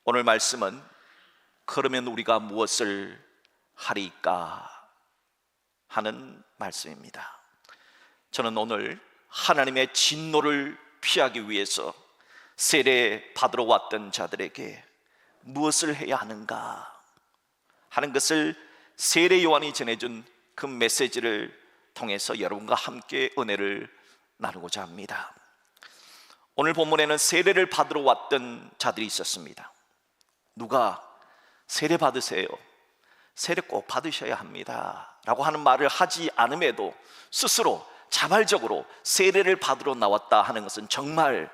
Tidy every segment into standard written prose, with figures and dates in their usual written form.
오늘 말씀은 그러면 우리가 무엇을 하리까 하는 말씀입니다. 저는 오늘 하나님의 진노를 피하기 위해서 세례 받으러 왔던 자들에게 무엇을 해야 하는가 하는 것을 세례 요한이 전해준 그 메시지를 통해서 여러분과 함께 은혜를 나누고자 합니다. 오늘 본문에는 세례를 받으러 왔던 자들이 있었습니다. 누가 세례 받으세요, 세례 꼭 받으셔야 합니다 라고 하는 말을 하지 않음에도 스스로 자발적으로 세례를 받으러 나왔다 하는 것은 정말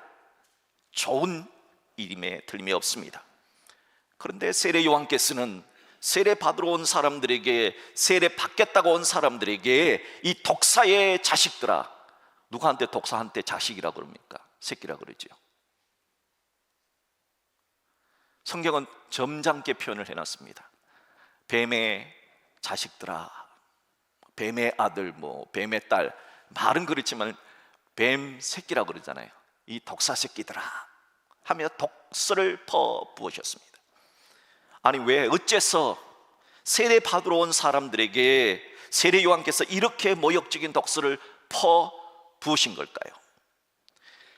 좋은 일임에 틀림이 없습니다. 그런데 세례 요한께서는 세례 받으러 온 사람들에게, 세례 받겠다고 온 사람들에게 이 독사의 자식들아, 누구한테 독사한테 자식이라 그럽니까? 새끼라 그러죠. 성경은 점잖게 표현을 해놨습니다. 뱀의 자식들아, 뱀의 아들, 뱀의 딸, 말은 그렇지만 뱀 새끼라 그러잖아요. 이 독사 새끼들아 하며 독설을 퍼부으셨습니다. 아니 왜, 어째서 세례 받으러 온 사람들에게 세례 요한께서 이렇게 모욕적인 독설을 퍼부으신 걸까요?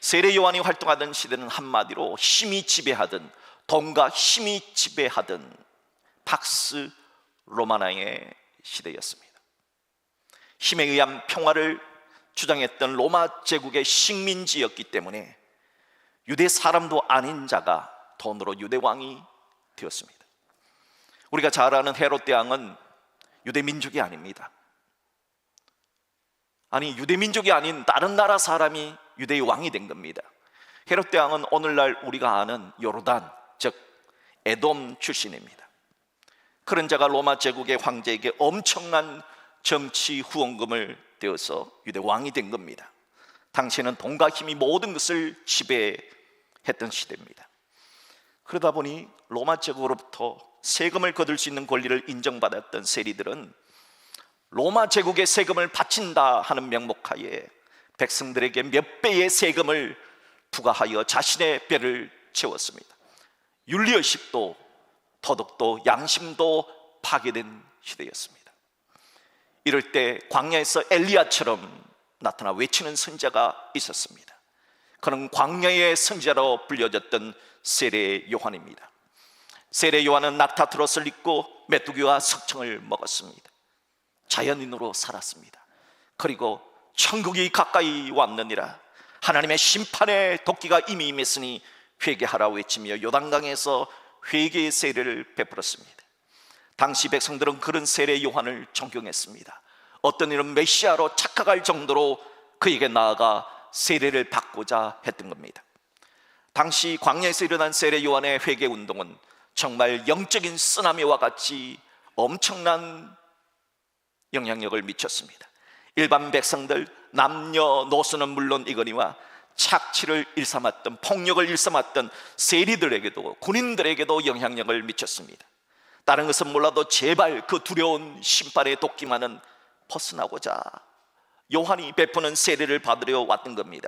세례 요한이 활동하던 시대는 한마디로 힘이 지배하던, 돈과 힘이 지배하던 팍스 로마나의 시대였습니다. 힘에 의한 평화를 주장했던 로마 제국의 식민지였기 때문에 유대 사람도 아닌 자가 돈으로 유대 왕이 되었습니다. 우리가 잘 아는 헤롯 대왕은 유대 민족이 아닙니다. 아니 유대 민족이 아닌 다른 나라 사람이 유대의 왕이 된 겁니다. 헤롯 대왕은 오늘날 우리가 아는 요르단, 즉 에돔 출신입니다. 그런 자가 로마 제국의 황제에게 엄청난 정치 후원금을 떼어서 유대 왕이 된 겁니다. 당시에는 돈과 힘이 모든 것을 지배했던 시대입니다. 그러다 보니 로마 제국으로부터 세금을 거둘 수 있는 권리를 인정받았던 세리들은 로마 제국의 세금을 바친다 하는 명목하에 백성들에게 몇 배의 세금을 부과하여 자신의 뼈를 채웠습니다. 윤리의식도 도덕도 양심도 파괴된 시대였습니다. 이럴 때 광야에서 엘리야처럼 나타나 외치는 선지자가 있었습니다. 그는 광야의 선지자로 불려졌던 세례 요한입니다. 세례 요한은 낙타 트롯을 입고 메뚜기와 석청을 먹었습니다. 자연인으로 살았습니다. 그리고 천국이 가까이 왔느니라, 하나님의 심판의 도끼가 이미 임했으니 회개하라 외치며 요단강에서 회개의 세례를 베풀었습니다. 당시 백성들은 그런 세례 요한을 존경했습니다. 어떤 이는 메시아로 착각할 정도로 그에게 나아가 세례를 받고자 했던 겁니다. 당시 광야에서 일어난 세례 요한의 회개 운동은 정말 영적인 쓰나미와 같이 엄청난 영향력을 미쳤습니다. 일반 백성들, 남녀노소는 물론 이거니와 착취를 일삼았던, 폭력을 일삼았던 세리들에게도, 군인들에게도 영향력을 미쳤습니다. 다른 것은 몰라도 제발 그 두려운 심판의 도끼만은 벗어나고자 요한이 베푸는 세례를 받으려 왔던 겁니다.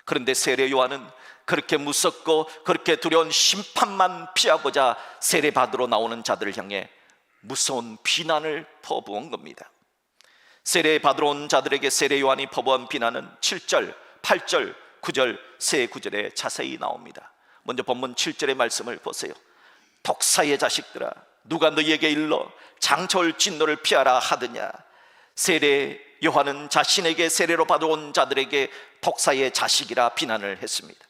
그런데 세례 요한은 그렇게 무섭고 그렇게 두려운 심판만 피하고자 세례 받으러 나오는 자들을 향해 무서운 비난을 퍼부은 겁니다. 세례 받으러 온 자들에게 세례 요한이 퍼부은 비난은 7절, 8절, 9절 세 구절에 자세히 나옵니다. 먼저 본문 7절의 말씀을 보세요. 독사의 자식들아, 누가 너희에게 일러 장차올 진노를 피하라 하더냐. 세례 요한은 자신에게 세례로 받아온 자들에게 독사의 자식이라 비난을 했습니다.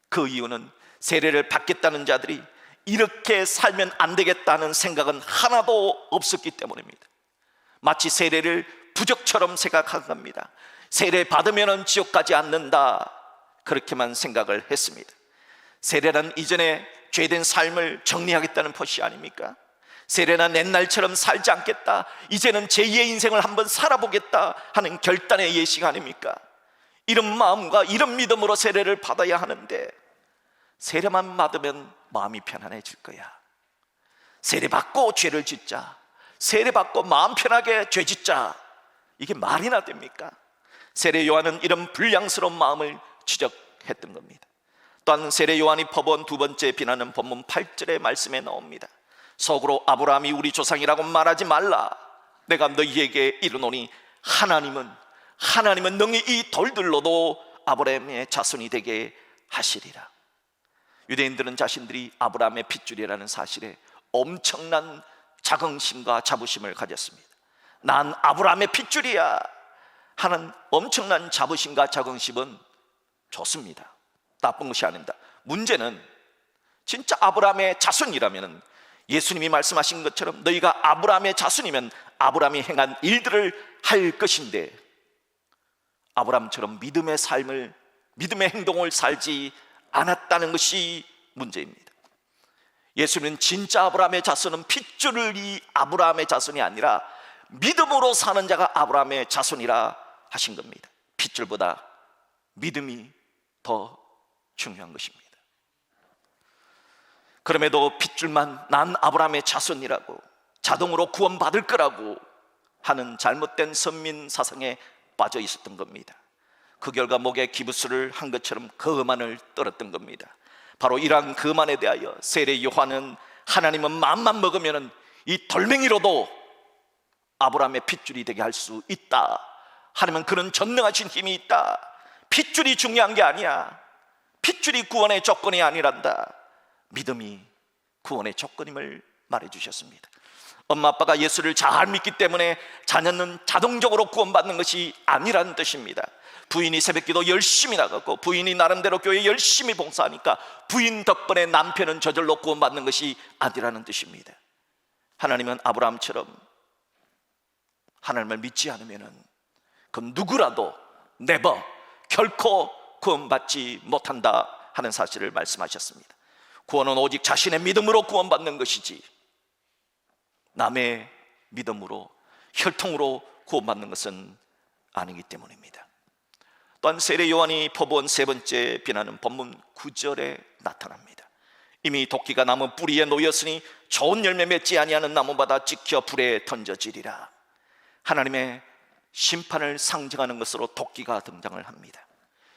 그 이유는 세례를 받겠다는 자들이 이렇게 살면 안 되겠다는 생각은 하나도 없었기 때문입니다. 마치 세례를 부적처럼 생각한 겁니다. 세례 받으면 지옥 가지 않는다, 그렇게만 생각을 했습니다. 세례란 이전에 죄된 삶을 정리하겠다는 표시 아닙니까? 세례는 옛날처럼 살지 않겠다, 이제는 제2의 인생을 한번 살아보겠다 하는 결단의 예식 아닙니까? 이런 마음과 이런 믿음으로 세례를 받아야 하는데, 세례만 받으면 마음이 편안해질 거야, 세례 받고 죄를 짓자, 세례 받고 마음 편하게 죄 짓자, 이게 말이나 됩니까? 세례 요한은 이런 불량스러운 마음을 지적했던 겁니다. 또한 세례 요한이 퍼부은 두 번째 비난은 본문 8절의 말씀에 나옵니다. 속으로 아브라함이 우리 조상이라고 말하지 말라. 내가 너희에게 이르노니 하나님은 능히 이 돌들로도 아브라함의 자손이 되게 하시리라. 유대인들은 자신들이 아브라함의 핏줄이라는 사실에 엄청난 자긍심과 자부심을 가졌습니다. 난 아브라함의 핏줄이야 하는 엄청난 자부심과 자긍심은 좋습니다. 나쁜 것이 아닙니다. 문제는 진짜 아브라함의 자손이라면, 예수님이 말씀하신 것처럼 너희가 아브라함의 자손이면 아브라함이 행한 일들을 할 것인데, 아브라함처럼 믿음의 행동을 살지 않았다는 것이 문제입니다. 예수님은 진짜 아브라함의 자손은 핏줄이 아브라함의 자손이 아니라 믿음으로 사는 자가 아브라함의 자손이라 하신 겁니다. 핏줄보다 믿음이 더 중요한 것입니다. 그럼에도 핏줄만 난 아브라함의 자손이라고, 자동으로 구원받을 거라고 하는 잘못된 선민 사상에 빠져 있었던 겁니다. 그 결과 목에 기부스를 한 것처럼 거만을 떨었던 겁니다. 바로 이러한 거만에 대하여 세례 요한은 하나님은 마음만 먹으면 이 돌멩이로도 아브라함의 핏줄이 되게 할 수 있다, 하나님은 그런 전능하신 힘이 있다, 핏줄이 중요한 게 아니야, 핏줄이 구원의 조건이 아니란다, 믿음이 구원의 조건임을 말해주셨습니다. 엄마 아빠가 예수를 잘 믿기 때문에 자녀는 자동적으로 구원받는 것이 아니라는 뜻입니다. 부인이 새벽기도 열심히 나가고 부인이 나름대로 교회 열심히 봉사하니까 부인 덕분에 남편은 저절로 구원받는 것이 아니라는 뜻입니다. 하나님은 아브라함처럼 하나님을 믿지 않으면 그 누구라도 결코 구원받지 못한다 하는 사실을 말씀하셨습니다. 구원은 오직 자신의 믿음으로 구원받는 것이지 남의 믿음으로, 혈통으로 구원받는 것은 아니기 때문입니다. 또한 세례 요한이 퍼부은 세 번째 비난은 본문 9절에 나타납니다. 이미 도끼가 나무 뿌리에 놓였으니 좋은 열매 맺지 아니하는 나무마다 찍혀 불에 던져지리라. 하나님의 심판을 상징하는 것으로 도끼가 등장을 합니다.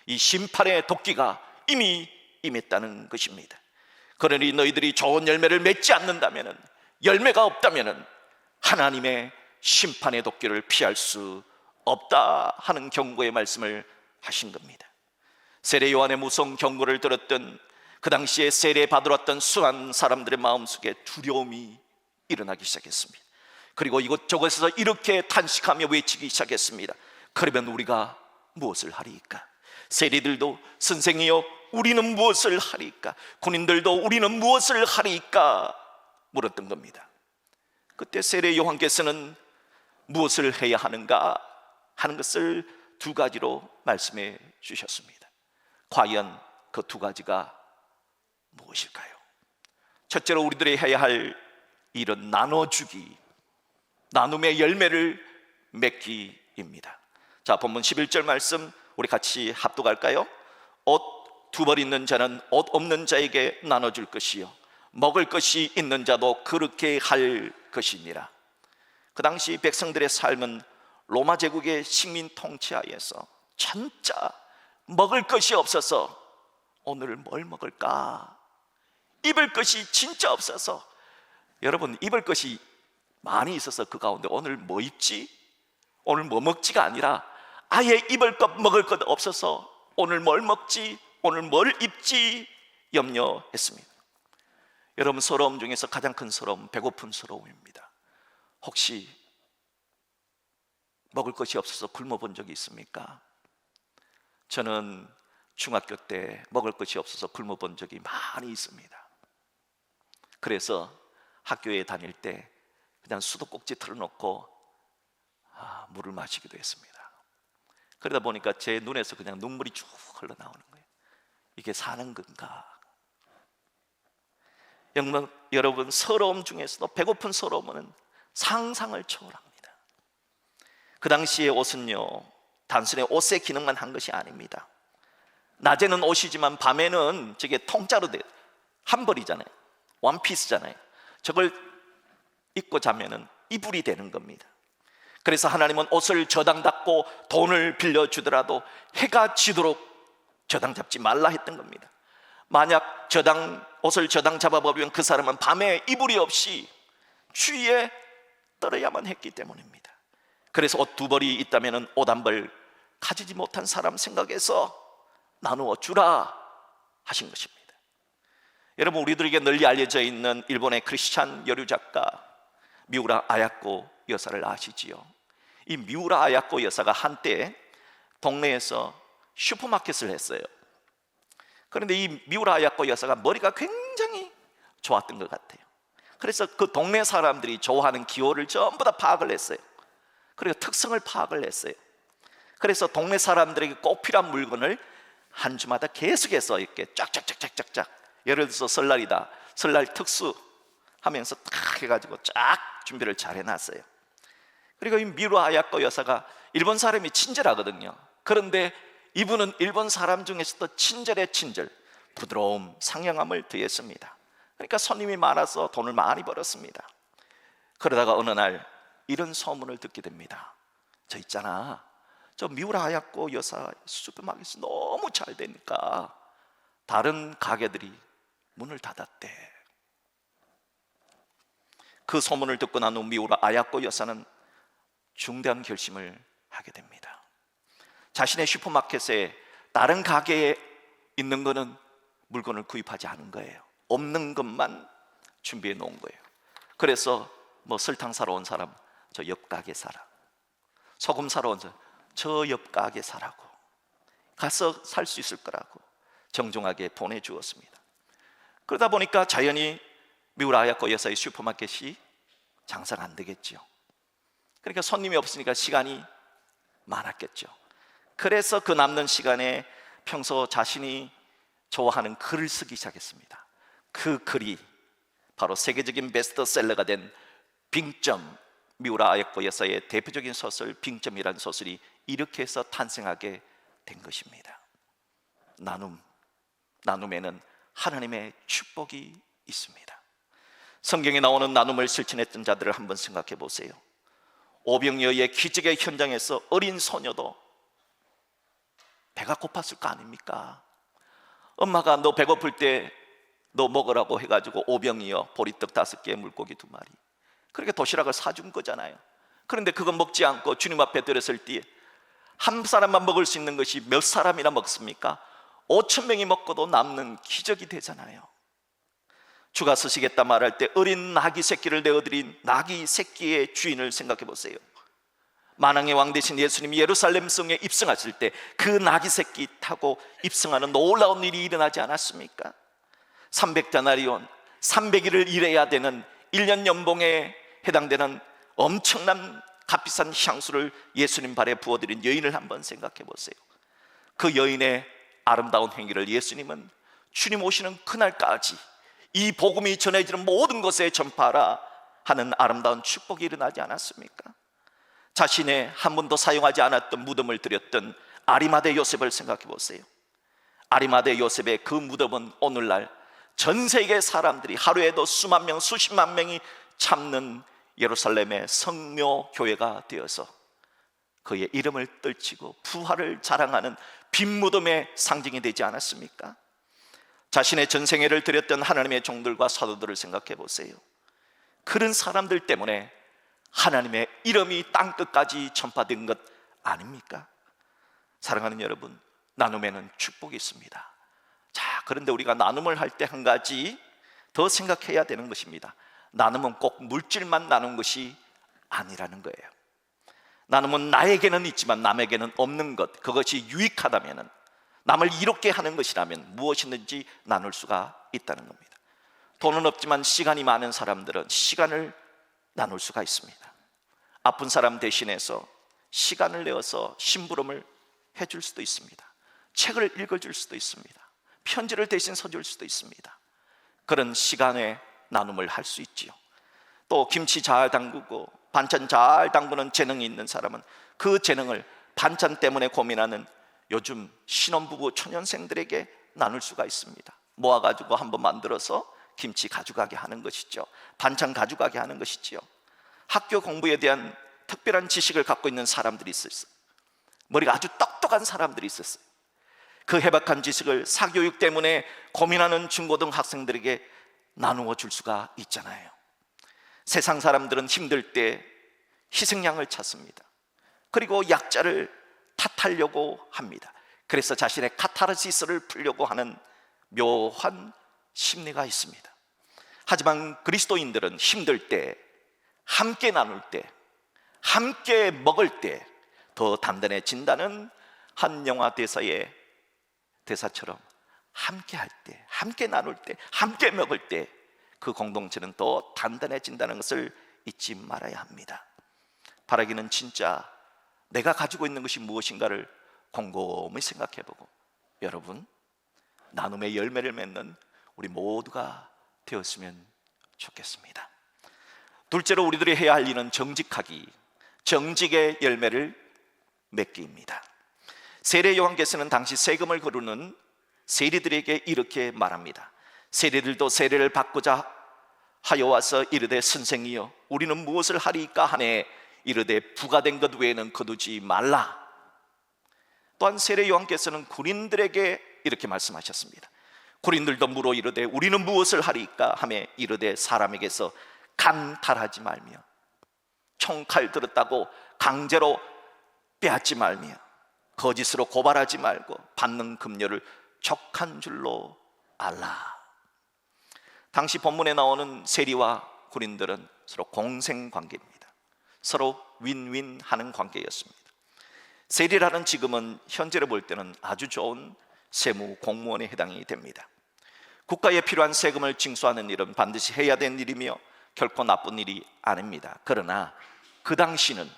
이 심판의 도끼가 이미 임했다는 것입니다. 그러니 너희들이 좋은 열매를 맺지 않는다면, 열매가 없다면 하나님의 심판의 도끼를 피할 수 없다 하는 경고의 말씀을 하신 겁니다. 세례 요한의 무서운 경고를 들었던 그 당시에 세례 받으러 왔던 수많은 사람들의 마음속에 두려움이 일어나기 시작했습니다. 그리고 이곳저곳에서 이렇게 탄식하며 외치기 시작했습니다. 그러면 우리가 무엇을 하리이까? 세리들도 선생이여 우리는 무엇을 하리이까? 군인들도 우리는 무엇을 하리이까? 물었던 겁니다. 그때 세례 요한께서는 무엇을 해야 하는가 하는 것을 두 가지로 말씀해 주셨습니다. 과연 그 두 가지가 무엇일까요? 첫째로 우리들이 해야 할 일은 나눠주기, 나눔의 열매를 맺기입니다. 자, 본문 11절 말씀 우리 같이 합독할까요? 옷 두 벌 있는 자는 옷 없는 자에게 나눠줄 것이요 먹을 것이 있는 자도 그렇게 할 것이니라. 그 당시 백성들의 삶은 로마 제국의 식민 통치하에서 진짜 먹을 것이 없어서 오늘 뭘 먹을까? 입을 것이 진짜 없어서, 여러분 입을 것이 많이 있어서 그 가운데 오늘 뭐 입지? 오늘 뭐 먹지가 아니라 아예 입을 것 먹을 것 없어서 오늘 뭘 먹지? 오늘 뭘 입지? 염려했습니다. 여러분 서러움 중에서 가장 큰 서러움, 배고픈 서러움입니다. 혹시 먹을 것이 없어서 굶어본 적이 있습니까? 저는 중학교 때 먹을 것이 없어서 굶어본 적이 많이 있습니다. 그래서 학교에 다닐 때 그냥 수도꼭지 틀어놓고 물을 마시기도 했습니다. 그러다 보니까 제 눈에서 그냥 눈물이 쭉 흘러나오는 거예요. 이게 사는 건가? 여러분 서러움 중에서도 배고픈 서러움은 상상을 초월합니다. 그 당시의 옷은요 단순히 옷의 기능만 한 것이 아닙니다. 낮에는 옷이지만 밤에는 저게 통짜로 한 벌이잖아요. 원피스잖아요. 저걸 입고 자면은 이불이 되는 겁니다. 그래서 하나님은 옷을 저당 잡고 돈을 빌려주더라도 해가 지도록 저당 잡지 말라 했던 겁니다. 만약 옷을 저당 잡아버리면 그 사람은 밤에 이불이 없이 추위에 떨어야만 했기 때문입니다. 그래서 옷 두 벌이 있다면 옷 한 벌 가지지 못한 사람 생각해서 나누어 주라 하신 것입니다. 여러분, 우리들에게 널리 알려져 있는 일본의 크리스찬 여류 작가 미우라 아야코 여사를 아시지요? 이 미우라 아야코 여사가 한때 동네에서 슈퍼마켓을 했어요. 그런데 이 미우라 아야코 여사가 머리가 굉장히 좋았던 것 같아요. 그래서 그 동네 사람들이 좋아하는 기호를 전부 다 파악을 했어요. 그리고 특성을 파악을 했어요. 그래서 동네 사람들에게 꼭 필요한 물건을 한 주마다 계속해서 이렇게 쫙쫙쫙쫙쫙, 예를 들어서 설날이다, 설날 특수 하면서 딱 해가지고 쫙 준비를 잘 해놨어요. 그리고 이 미우라 아야코 여사가 일본 사람이 친절하거든요. 그런데 이분은 일본 사람 중에서도 친절에 친절, 부드러움, 상냥함을 더했습니다. 그러니까 손님이 많아서 돈을 많이 벌었습니다. 그러다가 어느 날 이런 소문을 듣게 됩니다. 저 있잖아, 저 미우라 아야코 여사 슈퍼마켓이 너무 잘 되니까 다른 가게들이 문을 닫았대. 그 소문을 듣고 난 후 미우라 아야코 여사는 중대한 결심을 하게 됩니다. 자신의 슈퍼마켓에 다른 가게에 있는 거는 물건을 구입하지 않은 거예요. 없는 것만 준비해 놓은 거예요. 그래서 뭐 설탕 사러 온 사람 저 옆 가게 사라, 소금 사러 온 사람 저 옆 가게 사라고, 가서 살 수 있을 거라고 정중하게 보내주었습니다. 그러다 보니까 자연히 미우라 아야코 여사의 슈퍼마켓이 장사가 안 되겠죠. 그러니까 손님이 없으니까 시간이 많았겠죠. 그래서 그 남는 시간에 평소 자신이 좋아하는 글을 쓰기 시작했습니다. 그 글이 바로 세계적인 베스트셀러가 된 빙점, 미우라 아야코 여사의 대표적인 소설 빙점이라는 소설이 이렇게 해서 탄생하게 된 것입니다. 나눔에는 하나님의 축복이 있습니다. 성경에 나오는 나눔을 실천했던 자들을 한번 생각해 보세요. 오병이어의 기적의 현장에서 어린 소녀도 배가 고팠을 거 아닙니까? 엄마가 너 배고플 때 너 먹으라고 해가지고 오병이어 보리떡 5개, 물고기 2마리, 그렇게 도시락을 사준 거잖아요. 그런데 그거 먹지 않고 주님 앞에 들었을 때 한 사람만 먹을 수 있는 것이 몇 사람이나 먹습니까? 5,000명이 먹고도 남는 기적이 되잖아요. 주가 쓰시겠다 말할 때 어린 나귀 새끼를 내어드린 나귀 새끼의 주인을 생각해 보세요. 만왕의 왕 되신 예수님이 예루살렘 성에 입성하실 때 그 나귀 새끼 타고 입성하는 놀라운 일이 일어나지 않았습니까? 300데나리온, 300일을 일해야 되는 1년 연봉에 해당되는 엄청난 값비싼 향수를 예수님 발에 부어드린 여인을 한번 생각해 보세요. 그 여인의 아름다운 행위를 예수님은 주님 오시는 그날까지 이 복음이 전해지는 모든 곳에 전파하라 하는 아름다운 축복이 일어나지 않았습니까? 자신의 한 번도 사용하지 않았던 무덤을 드렸던 아리마대 요셉을 생각해 보세요. 아리마대 요셉의 그 무덤은 오늘날 전 세계 사람들이 하루에도 수만 명, 수십만 명이 참는 예루살렘의 성묘교회가 되어서 그의 이름을 떨치고 부활을 자랑하는 빈 무덤의 상징이 되지 않았습니까? 자신의 전생애를 드렸던 하나님의 종들과 사도들을 생각해 보세요. 그런 사람들 때문에 하나님의 이름이 땅끝까지 전파된 것 아닙니까? 사랑하는 여러분, 나눔에는 축복이 있습니다. 자, 그런데 우리가 나눔을 할 때 한 가지 더 생각해야 되는 것입니다. 나눔은 꼭 물질만 나눈 것이 아니라는 거예요. 나눔은 나에게는 있지만 남에게는 없는 것, 그것이 유익하다면, 남을 이롭게 하는 것이라면 무엇이든지 나눌 수가 있다는 겁니다. 돈은 없지만 시간이 많은 사람들은 시간을 나눌 수가 있습니다. 아픈 사람 대신해서 시간을 내어서 심부름을 해줄 수도 있습니다. 책을 읽어줄 수도 있습니다. 편지를 대신 써줄 수도 있습니다. 그런 시간의 나눔을 할 수 있지요. 또 김치 잘 담그고 반찬 잘 담그는 재능이 있는 사람은 그 재능을 반찬 때문에 고민하는 요즘 신혼부부 초년생들에게 나눌 수가 있습니다. 모아가지고 한번 만들어서 김치 가져가게 하는 것이죠. 반찬 가져가게 하는 것이지요. 학교 공부에 대한 특별한 지식을 갖고 있는 사람들이 있었어요. 머리가 아주 똑똑한 사람들이 있었어요. 그 해박한 지식을 사교육 때문에 고민하는 중고등학생들에게 나누어 줄 수가 있잖아요. 세상 사람들은 힘들 때 희생양을 찾습니다. 그리고 약자를 탓하려고 합니다. 그래서 자신의 카타르시스를 풀려고 하는 묘한 심리가 있습니다. 하지만 그리스도인들은 힘들 때, 함께 나눌 때, 함께 먹을 때 더 단단해진다는 한 영화 대사의 대사처럼 함께 할 때, 함께 나눌 때, 함께 먹을 때 그 공동체는 더 단단해진다는 것을 잊지 말아야 합니다. 바라기는 진짜 내가 가지고 있는 것이 무엇인가를 곰곰이 생각해보고, 여러분, 나눔의 열매를 맺는 우리 모두가 되었으면 좋겠습니다. 둘째로 우리들이 해야 할 일은 정직하기, 정직의 열매를 맺기입니다. 세례 요한께서는 당시 세금을 거두는 세리들에게 이렇게 말합니다. 세리들도 세례를 받고자 하여 와서 이르되 선생이여 우리는 무엇을 하리까 하네 이르되 부과된 것 외에는 거두지 말라. 또한 세례 요한께서는 군인들에게 이렇게 말씀하셨습니다. 군인들도 물어 이르되 우리는 무엇을 하리까 하매 이르되 사람에게서 간탈하지 말며 총칼 들었다고 강제로 빼앗지 말며 거짓으로 고발하지 말고 받는 금료를 족한 줄로 알라. 당시 본문에 나오는 세리와 군인들은 서로 공생관계입니다. 서로 윈윈하는 관계였습니다. 세리라는 직업은 현재로 볼 때는 아주 좋은 세무 공무원에 해당이 됩니다. 국가에 필요한 세금을 징수하는 일은 반드시 해야 되는 일이며 결코 나쁜 일이 아닙니다. 그러나 그 당시는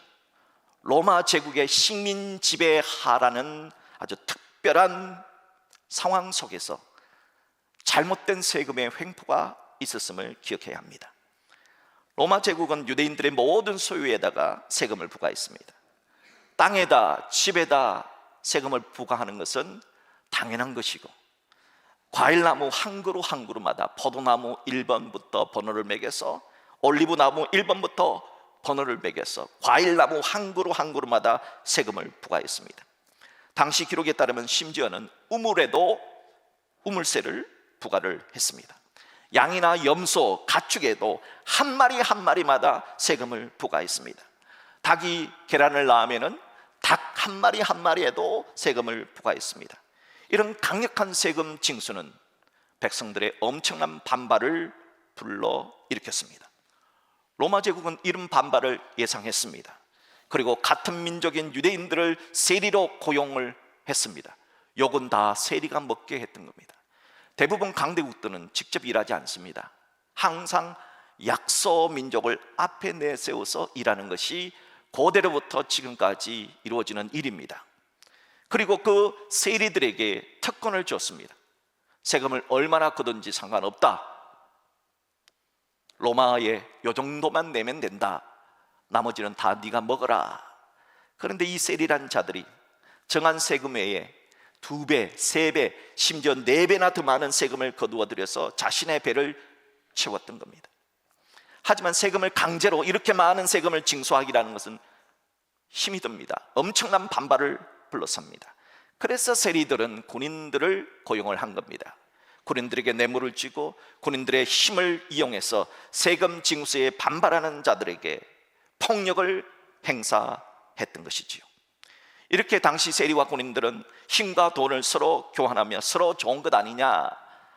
로마 제국의 식민 지배하라는 아주 특별한 상황 속에서 잘못된 세금의 횡포가 있었음을 기억해야 합니다. 로마 제국은 유대인들의 모든 소유에다가 세금을 부과했습니다. 땅에다 집에다 세금을 부과하는 것은 당연한 것이고, 과일나무 한 그루 한 그루마다 포도나무 1번부터 번호를 매겨서 올리브나무 1번부터 번호를 매겨서 과일나무 한 그루 한 그루마다 세금을 부과했습니다. 당시 기록에 따르면 심지어는 우물에도 우물세를 부과를 했습니다. 양이나 염소, 가축에도 한 마리 한 마리마다 세금을 부과했습니다. 닭이 계란을 낳으면 닭 한 마리 한 마리에도 세금을 부과했습니다. 이런 강력한 세금 징수는 백성들의 엄청난 반발을 불러일으켰습니다. 로마 제국은 이런 반발을 예상했습니다. 그리고 같은 민족인 유대인들을 세리로 고용을 했습니다. 욕은 다 세리가 먹게 했던 겁니다. 대부분 강대국들은 직접 일하지 않습니다. 항상 약소 민족을 앞에 내세워서 일하는 것이 고대로부터 지금까지 이루어지는 일입니다. 그리고 그 세리들에게 특권을 줬습니다. 세금을 얼마나 거둔지 상관없다. 로마에 요 정도만 내면 된다. 나머지는 다 네가 먹어라. 그런데 이 세리란 자들이 정한 세금 외에 2배, 3배, 심지어 4배나 더 많은 세금을 거두어 들여서 자신의 배를 채웠던 겁니다. 하지만 세금을 강제로 이렇게 많은 세금을 징수하기라는 것은 힘이 듭니다. 엄청난 반발을 불러섭니다. 그래서 세리들은 군인들을 고용을 한 겁니다. 군인들에게 뇌물을 쥐고 군인들의 힘을 이용해서 세금 징수에 반발하는 자들에게 폭력을 행사했던 것이지요. 이렇게 당시 세리와 군인들은 힘과 돈을 서로 교환하며 서로 좋은 것 아니냐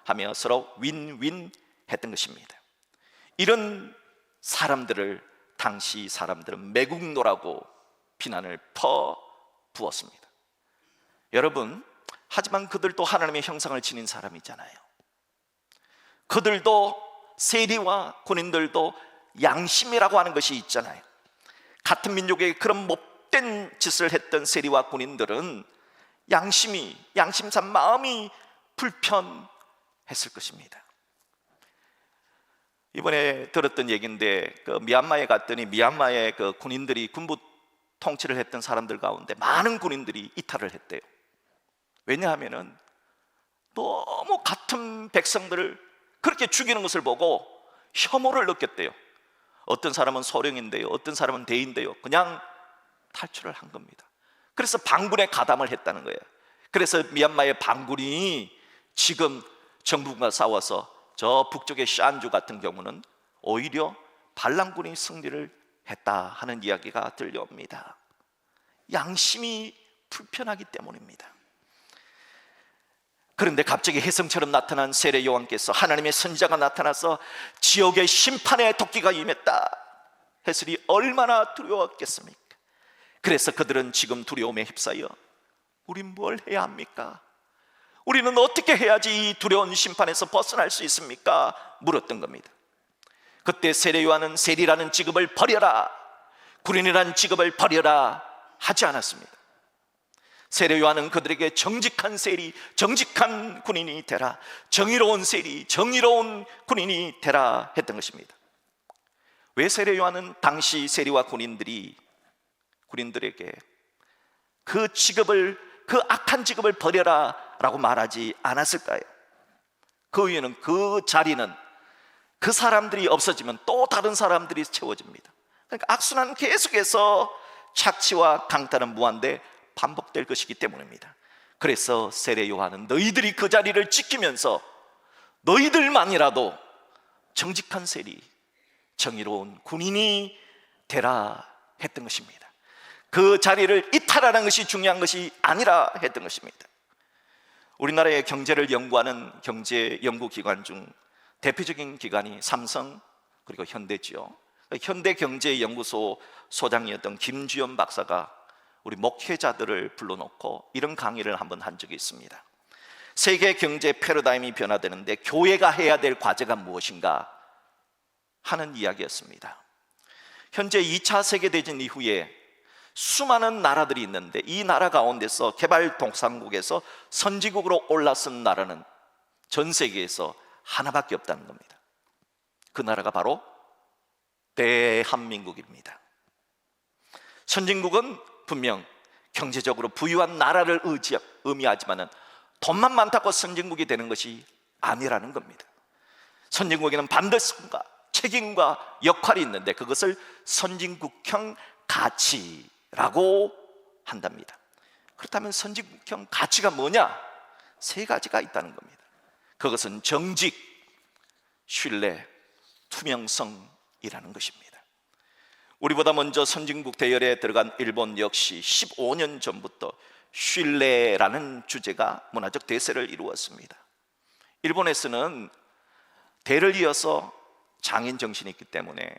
하며 서로 윈윈 했던 것입니다. 이런 사람들을 당시 사람들은 매국노라고 비난을 퍼부었습니다. 여러분, 하지만 그들도 하나님의 형상을 지닌 사람이잖아요. 그들도 세리와 군인들도 양심이라고 하는 것이 있잖아요. 같은 민족의 그런 못된 짓을 했던 세리와 군인들은 양심산 마음이 불편했을 것입니다. 이번에 들었던 얘기인데 그 미얀마에 갔더니 미얀마의 그 군인들이 군부 통치를 했던 사람들 가운데 많은 군인들이 이탈을 했대요. 왜냐하면은 너무 같은 백성들을 그렇게 죽이는 것을 보고 혐오를 느꼈대요. 어떤 사람은 소령인데요, 어떤 사람은 대인데요, 그냥 탈출을 한 겁니다. 그래서 방군에 가담을 했다는 거예요. 그래서 미얀마의 반군이 지금 정부가 싸워서 저 북쪽의 샨주 같은 경우는 오히려 반란군이 승리를 했다 하는 이야기가 들려옵니다. 양심이 불편하기 때문입니다. 그런데 갑자기 혜성처럼 나타난 세례 요한께서 하나님의 선지자가 나타나서 지옥의 심판의 도끼가 임했다 했으니 얼마나 두려웠겠습니까? 그래서 그들은 지금 두려움에 휩싸여 우린 뭘 해야 합니까? 우리는 어떻게 해야지 이 두려운 심판에서 벗어날 수 있습니까? 물었던 겁니다. 그때 세례 요한은 세리라는 직업을 버려라, 군인이라는 직업을 버려라 하지 않았습니다. 세례 요한은 그들에게 정직한 세리, 정직한 군인이 되라, 정의로운 세리, 정의로운 군인이 되라 했던 것입니다. 왜 세례 요한은 당시 세리와 군인들에게 그 직업을, 그 악한 직업을 버려라 라고 말하지 않았을까요? 그 이유는 그 자리는 그 사람들이 없어지면 또 다른 사람들이 채워집니다. 그러니까 악순환은 계속해서 착취와 강탈은 무한대 반복될 것이기 때문입니다. 그래서 세례 요한은 너희들이 그 자리를 지키면서 너희들만이라도 정직한 세리, 정의로운 군인이 되라 했던 것입니다. 그 자리를 이탈하는 것이 중요한 것이 아니라 했던 것입니다. 우리나라의 경제를 연구하는 경제 연구기관 중 대표적인 기관이 삼성 그리고 현대지요. 현대경제연구소 소장이었던 김주연 박사가 우리 목회자들을 불러놓고 이런 강의를 한번 한 적이 있습니다. 세계 경제 패러다임이 변화되는데 교회가 해야 될 과제가 무엇인가 하는 이야기였습니다. 현재 2차 세계대전 이후에 수많은 나라들이 있는데 이 나라 가운데서 개발도상국에서 선진국으로 올라선 나라는 전 세계에서 하나밖에 없다는 겁니다. 그 나라가 바로 대한민국입니다. 선진국은 분명 경제적으로 부유한 나라를 의미하지만 돈만 많다고 선진국이 되는 것이 아니라는 겁니다. 선진국에는 반드시과 책임과 역할이 있는데 그것을 선진국형 가치라고 한답니다. 그렇다면 선진국형 가치가 뭐냐? 세 가지가 있다는 겁니다. 그것은 정직, 신뢰, 투명성이라는 것입니다. 우리보다 먼저 선진국 대열에 들어간 일본 역시 15년 전부터 신뢰라는 주제가 문화적 대세를 이루었습니다. 일본에서는 대를 이어서 장인 정신이 있기 때문에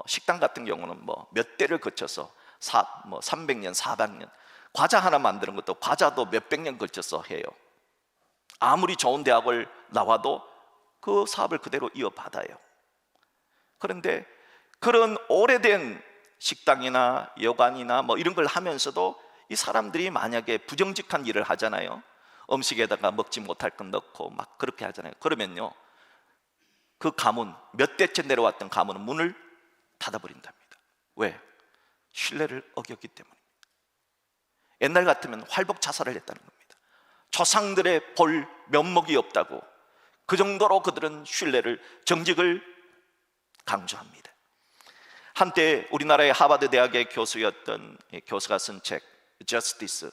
식당 같은 경우는 몇 대를 거쳐서 300년, 400년 과자 하나 만드는 것도 과자도 몇백 년 걸쳐서 해요. 아무리 좋은 대학을 나와도 그 사업을 그대로 이어받아요. 그런데 그런 오래된 식당이나 여관이나 이런 걸 하면서도 이 사람들이 만약에 부정직한 일을 하잖아요. 음식에다가 먹지 못할 건 넣고 막 그렇게 하잖아요. 그러면요, 그 가문, 몇 대째 내려왔던 가문은 문을 닫아버린답니다. 왜? 신뢰를 어겼기 때문입니다. 옛날 같으면 활복 자살을 했다는 겁니다. 조상들의 볼 면목이 없다고 그 정도로 그들은 신뢰를, 정직을 강조합니다. 한때 우리나라의 하버드 대학의 교수였던 교수가 쓴 책 Justice,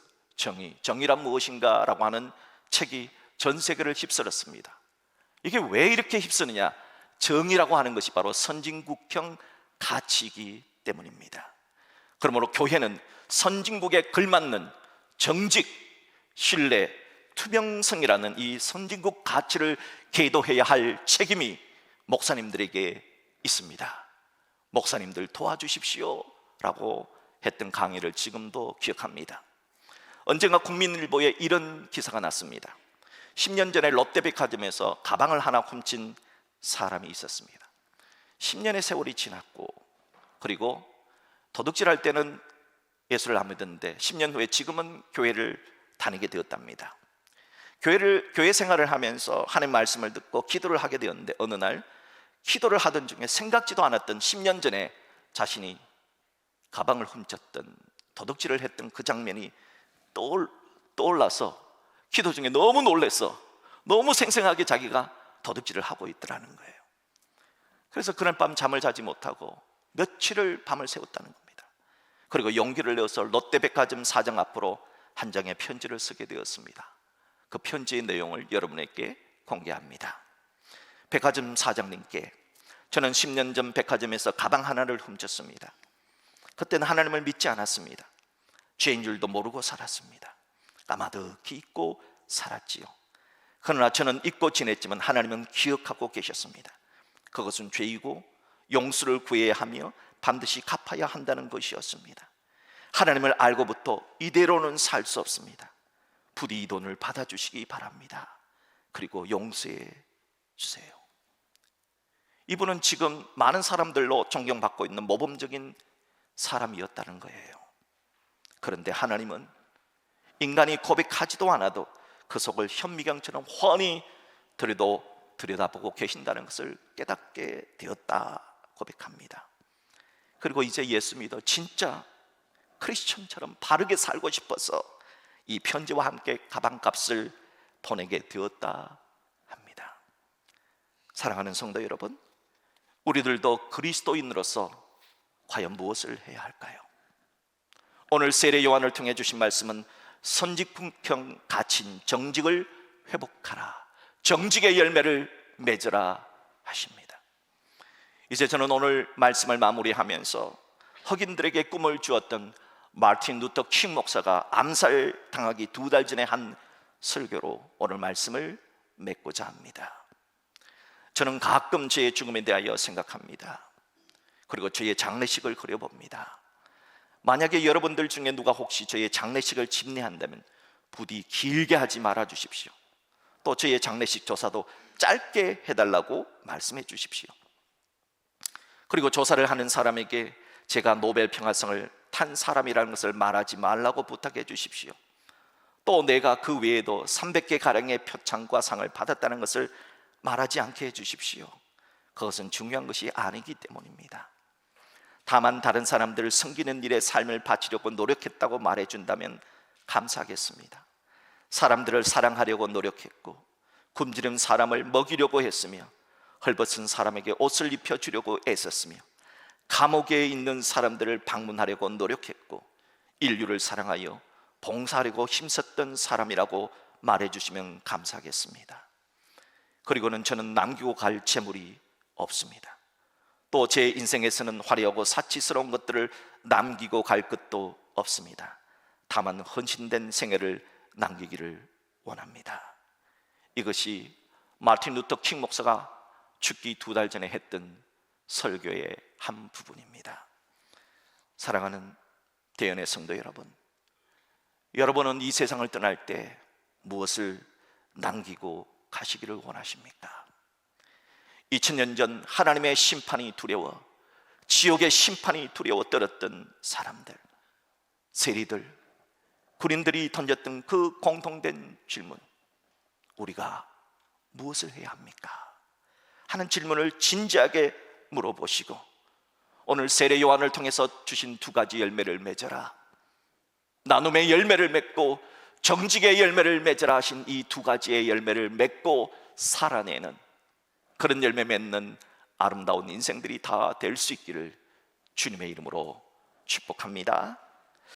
정의란 무엇인가 라고 하는 책이 전 세계를 휩쓸었습니다. 이게 왜 이렇게 휩쓰느냐? 정의라고 하는 것이 바로 선진국형 가치이기 때문입니다. 그러므로 교회는 선진국에 걸맞는 정직, 신뢰, 투명성이라는 이 선진국 가치를 계도해야 할 책임이 목사님들에게 있습니다. 목사님들 도와주십시오 라고 했던 강의를 지금도 기억합니다. 언젠가 국민일보에 이런 기사가 났습니다. 10년 전에 롯데백화점에서 가방을 하나 훔친 사람이 있었습니다. 10년의 세월이 지났고, 그리고 도둑질할 때는 예수를 안 믿었는데 10년 후에 지금은 교회를 다니게 되었답니다. 교회 생활을 하면서 하나님 말씀을 듣고 기도를 하게 되었는데 어느 날 기도를 하던 중에 생각지도 않았던 10년 전에 자신이 가방을 훔쳤던, 도둑질을 했던 그 장면이 떠올라서 기도 중에 너무 놀랐어. 너무 생생하게 자기가 도둑질을 하고 있더라는 거예요. 그래서 그날 밤 잠을 자지 못하고 며칠을 밤을 새웠다는 겁니다. 그리고 용기를 내어서 롯데백화점 사장 앞으로 한 장의 편지를 쓰게 되었습니다. 그 편지의 내용을 여러분에게 공개합니다. 백화점 사장님께, 저는 10년 전 백화점에서 가방 하나를 훔쳤습니다. 그때는 하나님을 믿지 않았습니다. 죄인 줄도 모르고 살았습니다. 까마득히 잊고 살았지요. 그러나 저는 잊고 지냈지만 하나님은 기억하고 계셨습니다. 그것은 죄이고 용서를 구해야 하며 반드시 갚아야 한다는 것이었습니다. 하나님을 알고부터 이대로는 살 수 없습니다. 부디 이 돈을 받아주시기 바랍니다. 그리고 용서해 주세요. 이분은 지금 많은 사람들로 존경받고 있는 모범적인 사람이었다는 거예요. 그런데 하나님은 인간이 고백하지도 않아도 그 속을 현미경처럼 훤히 들여다보고 계신다는 것을 깨닫게 되었다 고백합니다. 그리고 이제 예수 믿어 진짜 크리스천처럼 바르게 살고 싶어서 이 편지와 함께 가방값을 보내게 되었다 합니다. 사랑하는 성도 여러분, 우리들도 그리스도인으로서 과연 무엇을 해야 할까요? 오늘 세례 요한을 통해 주신 말씀은 선직품형 갇힌 정직을 회복하라, 정직의 열매를 맺으라 하십니다. 이제 저는 오늘 말씀을 마무리하면서 흑인들에게 꿈을 주었던 마틴 루터 킹 목사가 암살당하기 2달 전에 한 설교로 오늘 말씀을 맺고자 합니다. 저는 가끔 저의 죽음에 대하여 생각합니다. 그리고 저의 장례식을 그려봅니다. 만약에 여러분들 중에 누가 혹시 저의 장례식을 집례한다면 부디 길게 하지 말아 주십시오. 또 저의 장례식 조사도 짧게 해달라고 말씀해 주십시오. 그리고 조사를 하는 사람에게 제가 노벨 평화상을 탄 사람이라는 것을 말하지 말라고 부탁해 주십시오. 또 내가 그 외에도 300개 가량의 표창과 상을 받았다는 것을 말하지 않게 해 주십시오. 그것은 중요한 것이 아니기 때문입니다. 다만 다른 사람들을 섬기는 일에 삶을 바치려고 노력했다고 말해준다면 감사하겠습니다. 사람들을 사랑하려고 노력했고 굶주린 사람을 먹이려고 했으며 헐벗은 사람에게 옷을 입혀주려고 애썼으며 감옥에 있는 사람들을 방문하려고 노력했고 인류를 사랑하여 봉사하려고 힘썼던 사람이라고 말해주시면 감사하겠습니다. 그리고는 저는 남기고 갈 재물이 없습니다. 또 제 인생에서는 화려하고 사치스러운 것들을 남기고 갈 것도 없습니다. 다만 헌신된 생애를 남기기를 원합니다. 이것이 마틴 루터 킹 목사가 죽기 2달 전에 했던 설교의 한 부분입니다. 사랑하는 대연의 성도 여러분, 여러분은 이 세상을 떠날 때 무엇을 남기고 가시기를 원하십니까? 2000년 전 하나님의 심판이 두려워, 지옥의 심판이 두려워 떨었던 사람들, 세리들, 군인들이 던졌던 그 공통된 질문, 우리가 무엇을 해야 합니까? 하는 질문을 진지하게 물어보시고 오늘 세례 요한을 통해서 주신 2가지 열매를 맺어라, 나눔의 열매를 맺고 정직의 열매를 맺으라 하신 이 2가지의 열매를 맺고 살아내는 그런 열매 맺는 아름다운 인생들이 다 될 수 있기를 주님의 이름으로 축복합니다.